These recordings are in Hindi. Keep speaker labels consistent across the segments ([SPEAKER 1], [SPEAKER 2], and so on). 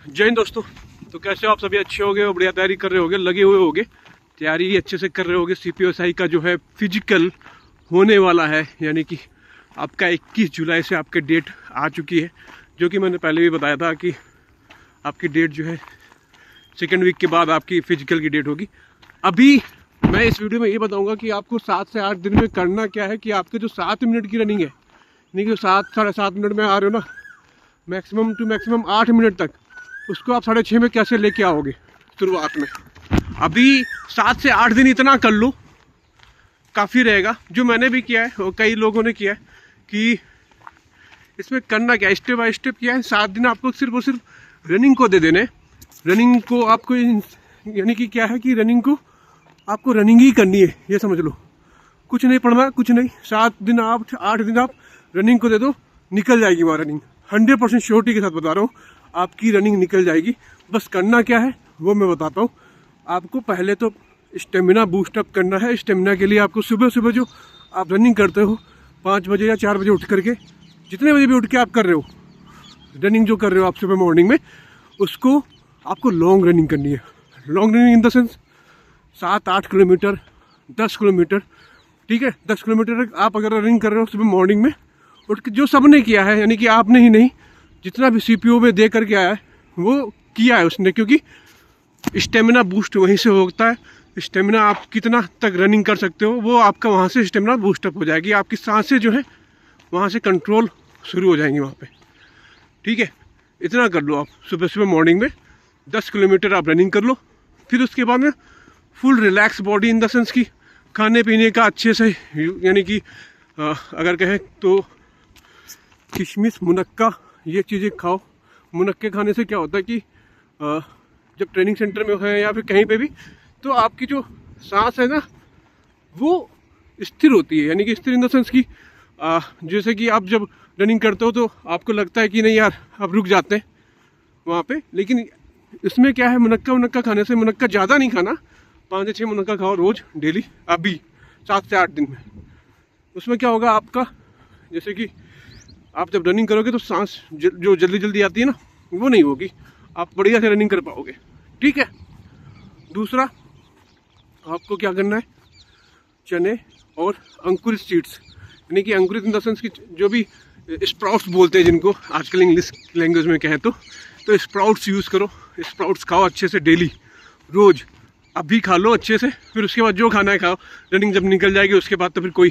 [SPEAKER 1] जय हिंद दोस्तों। तो कैसे हो आप? सभी अच्छे होंगे और बढ़िया तैयारी कर रहे होंगे, लगे हुए होंगे, तैयारी अच्छे से कर रहे होंगे। CPSI का जो है फिजिकल होने वाला है, यानी कि आपका 21 जुलाई से आपकी डेट आ चुकी है, जो कि मैंने पहले भी बताया था कि आपकी डेट जो है सेकेंड वीक के बाद आपकी फिजिकल की डेट होगी। अभी मैं इस वीडियो में ये बताऊंगा कि आपको 7 से 8 दिन में करना क्या है कि आपके जो 7 मिनट की रनिंग है, यानी कि 7 साढ़े 7 मिनट में आ रहे हो ना, मैक्सिमम टू मैक्सिमम 8 मिनट तक, उसको आप 6:30 में कैसे लेके आओगे शुरुआत में। अभी 7 से 8 दिन इतना कर लो, काफ़ी रहेगा। जो मैंने भी किया है और कई लोगों ने किया है कि इसमें करना क्या है, स्टेप बाय स्टेप किया है। 7 दिन आपको सिर्फ और सिर्फ रनिंग को दे देने। रनिंग को आपको यानी कि क्या है कि रनिंग को आपको रनिंग ही करनी है, ये समझ लो। कुछ नहीं पढ़ना, कुछ नहीं। 7 दिन आप 8 दिन आप रनिंग को दे दो, निकल जाएगी वहाँ रनिंग। 100% श्योरिटी के साथ बता रहा हूँ, आपकी रनिंग निकल जाएगी। बस करना क्या है वो मैं बताता हूँ आपको। पहले तो स्टेमिना बूस्टअप करना है। स्टेमिना के लिए आपको सुबह सुबह जो आप रनिंग करते हो 5 बजे या 4 बजे उठ करके, जितने बजे भी उठ के आप कर रहे हो रनिंग, जो कर रहे हो आप सुबह मॉर्निंग में, उसको आपको लॉन्ग रनिंग करनी है। Long running in the sense 7-8 kilometre, 10 kilometre, ठीक है। 10 किलोमीटर आप अगर रनिंग कर रहे हो सुबह मॉर्निंग में उठ के, जो सबने किया है, यानी कि आपने ही नहीं, जितना भी CPO में दे करके आया है वो किया है उसने, क्योंकि स्टेमिना बूस्ट वहीं से होता है। स्टेमिना आप कितना तक रनिंग कर सकते हो वो आपका वहाँ से स्टेमिना बूस्टअप हो जाएगी। आपकी सांसें जो है वहाँ से कंट्रोल शुरू हो जाएंगी वहाँ पे, ठीक है। इतना कर लो आप सुबह सुबह मॉर्निंग में, 10 किलोमीटर आप रनिंग कर लो। फिर उसके बाद में full relax body in the sense की खाने पीने का अच्छे से, यानी कि अगर कहें तो किशमिश, मुनक्का, ये चीज़ें खाओ। मुनक्के खाने से क्या होता है कि जब ट्रेनिंग सेंटर में है या फिर कहीं पे भी, तो आपकी जो सांस है ना वो स्थिर होती है। यानी कि स्थिर इन द सेंस की जैसे कि आप जब रनिंग करते हो तो आपको लगता है कि नहीं यार आप रुक जाते हैं वहाँ पे, लेकिन इसमें क्या है, मुनक्का खाने से, मुनक्का ज़्यादा नहीं खाना, 5 से 6 मुनक्का खाओ रोज़ डेली, अभी 7 से 8 दिन में। उसमें क्या होगा आपका, जैसे कि आप जब रनिंग करोगे तो सांस जो जल्दी जल्दी आती है ना वो नहीं होगी, आप बढ़िया से रनिंग कर पाओगे, ठीक है। दूसरा आपको क्या करना है, चने और अंकुरित सीड्स, यानी कि अंकुरित इन द सेंस की जो भी स्प्राउट्स बोलते हैं जिनको आजकल इंग्लिश लैंग्वेज में कहें तो स्प्राउट्स यूज़ करो। स्प्राउट्स खाओ अच्छे से डेली, रोज़। अभी खा लो अच्छे से, फिर उसके बाद जो खाना है खाओ। रनिंग जब निकल जाएगी उसके बाद तो फिर कोई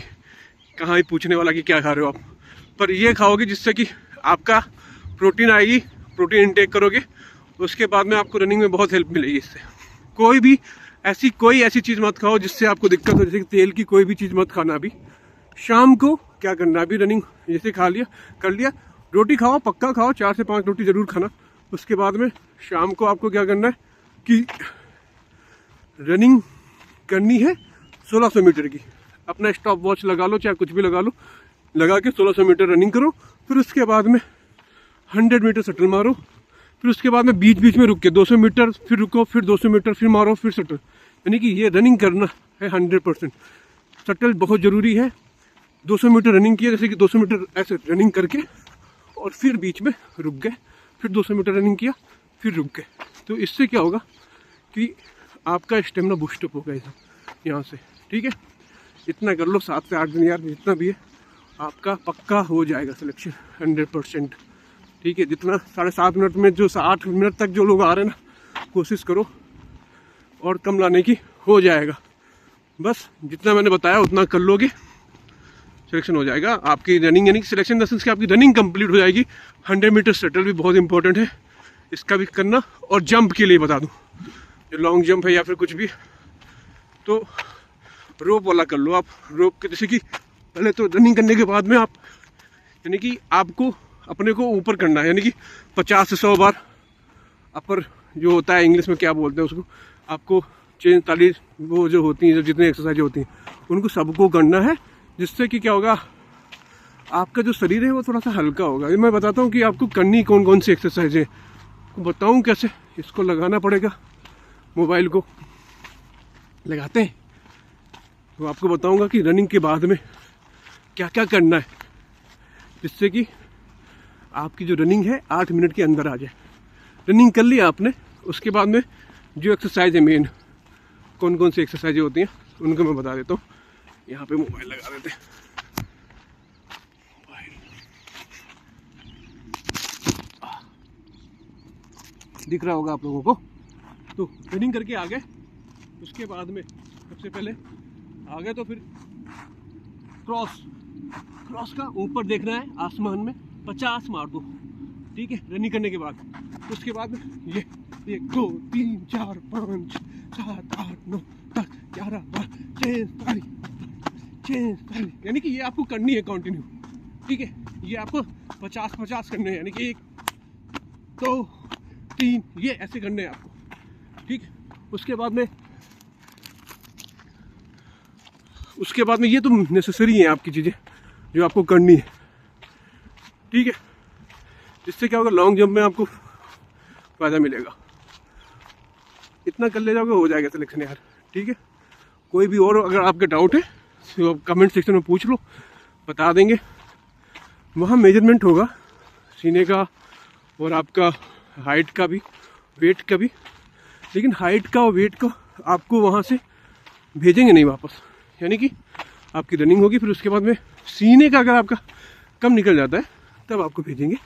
[SPEAKER 1] कहाँ ही पूछने वाला कि क्या खा रहे हो आप, पर ये खाओगे जिससे कि आपका प्रोटीन आएगी। प्रोटीन इंटेक करोगे, उसके बाद में आपको रनिंग में बहुत हेल्प मिलेगी इससे। कोई ऐसी चीज़ मत खाओ जिससे आपको दिक्कत हो, जैसे कि तेल की कोई भी चीज़ मत खाना। अभी शाम को क्या करना, अभी रनिंग जैसे खा लिया कर लिया, रोटी खाओ, पक्का खाओ, 4 से 5 रोटी ज़रूर खाना। उसके बाद में शाम को आपको क्या करना है कि रनिंग करनी है 1600 मीटर की। अपना स्टॉप वॉच लगा लो, चाहे कुछ भी लगा लो, लगा के 1600 मीटर रनिंग करो। फिर उसके बाद में 100 मीटर शटल मारो। फिर उसके बाद में बीच बीच में रुक के 200 मीटर फिर रुको, फिर 200 मीटर फिर मारो, फिर शटल। यानी कि ये रनिंग करना है 100%। शटल बहुत ज़रूरी है। 200 मीटर रनिंग किया, जैसे कि 200 मीटर ऐसे रनिंग करके और फिर बीच में रुक गए, फिर 200 मीटर रनिंग किया, फिर रुक गए। तो इससे क्या होगा कि आपका स्टेमिना बूस्टअप होगा यहाँ से, ठीक है। इतना कर लो 7 से 8 दिन यार, जितना भी है आपका पक्का हो जाएगा सिलेक्शन 100%, ठीक है। जितना 7.5 मिनट में जो 8 मिनट तक जो लोग आ रहे हैं ना, कोशिश करो और कम लाने की, हो जाएगा। बस जितना मैंने बताया उतना कर लोगे, सिलेक्शन हो जाएगा आपकी रनिंग। यानी कि सिलेक्शन द सेंस कि आपकी रनिंग कंप्लीट हो जाएगी। 100 मीटर शटल भी बहुत इंपॉर्टेंट है, इसका भी करना। और जंप के लिए बता दूँ, जो लॉन्ग जंप है या फिर कुछ भी, तो रोप वाला कर लो आप। रोप के जैसे कि पहले तो रनिंग करने के बाद में आप, यानी कि आपको अपने को ऊपर करना है, यानी कि 50 से 100 बार अपर, जो होता है इंग्लिश में क्या बोलते हैं उसको, आपको चेन ताली वो जो होती हैं, जो जितनी एक्सरसाइज होती हैं उनको सबको करना है। जिससे कि क्या होगा, आपका जो शरीर है वो थोड़ा सा हल्का होगा। मैं बताता हूँ कि आपको करनी कौन कौन सी एक्सरसाइज है, बताऊँ कैसे। इसको लगाना पड़ेगा, मोबाइल को लगाते हैं तो आपको बताऊँगा कि रनिंग के बाद में क्या क्या करना है, जिससे कि आपकी जो रनिंग है 8 मिनट के अंदर आ जाए। रनिंग कर लिया आपने, उसके बाद में जो एक्सरसाइज है मेन, कौन कौन सी एक्सरसाइजें होती हैं उनको मैं बता देता हूँ। यहाँ पे मोबाइल लगा देते हैं। दिख रहा होगा आप लोगों को। तो रनिंग करके आ गए, उसके बाद में सबसे पहले आ गए तो फिर क्रॉस का ऊपर देखना है आसमान में, 50 मार दो, ठीक है, रनिंग करने के बाद। उसके बाद में ये 1 2 3 4 5 6 7 8 9 10 11 12 6 यानी कि ये आपको करनी है कंटिन्यू, ठीक है। ये आपको 50-50 करने हैं, यानी कि 1 2 3 ये ऐसे करने हैं आपको, ठीक। उसके बाद में ये तो नेसेसरी है आपकी चीज़ें जो आपको करनी है, ठीक है। इससे क्या होगा, लॉन्ग जंप में आपको फ़ायदा मिलेगा। इतना कर ले जाओगे हो जाएगा सिलेक्शन यार, ठीक है। कोई भी और अगर आपके डाउट है तो आप कमेंट सेक्शन में पूछ लो, बता देंगे। वहाँ मेजरमेंट होगा सीने का और आपका हाइट का भी, वेट का भी, लेकिन हाइट का और वेट को आपको वहाँ से भेजेंगे नहीं वापस, यानी कि आपकी रनिंग होगी, फिर उसके बाद में सीने का अगर आपका कम निकल जाता है तब आपको भेजेंगे,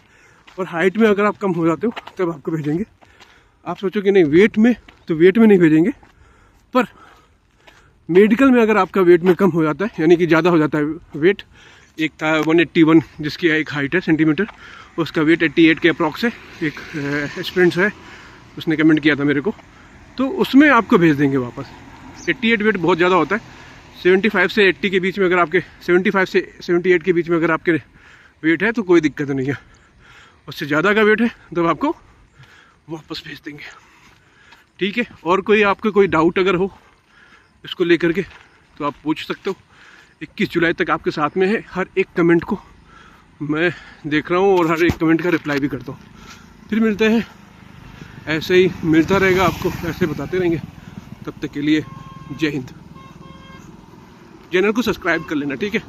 [SPEAKER 1] और हाइट में अगर आप कम हो जाते हो तब आपको भेजेंगे। आप सोचो कि नहीं वेट में, तो वेट में नहीं भेजेंगे, पर मेडिकल में अगर आपका वेट में कम हो जाता है, यानी कि ज़्यादा हो जाता है वेट, एक था 181 जिसकी एक हाइट है सेंटीमीटर, उसका वेट 88 के अप्रॉक्स है। एक स्टूडेंट्स है, उसने कमेंट किया था मेरे को, तो उसमें आपको भेज देंगे वापस। 88 वेट बहुत ज़्यादा होता है, 75 से 80 के बीच में अगर आपके 75 से 78 के बीच में अगर आपके वेट है तो कोई दिक्कत नहीं है। उससे ज़्यादा का वेट है तब आपको वापस भेज देंगे, ठीक है। और कोई आपको कोई डाउट अगर हो इसको लेकर के तो आप पूछ सकते हो। 21 जुलाई तक आपके साथ में है, हर एक कमेंट को मैं देख रहा हूँ और हर एक कमेंट का रिप्लाई भी करता हूँ। फिर मिलते हैं, ऐसे ही मिलता रहेगा आपको, ऐसे बताते रहेंगे। तब तक के लिए जय हिंद। चैनल को सब्सक्राइब कर लेना, ठीक है।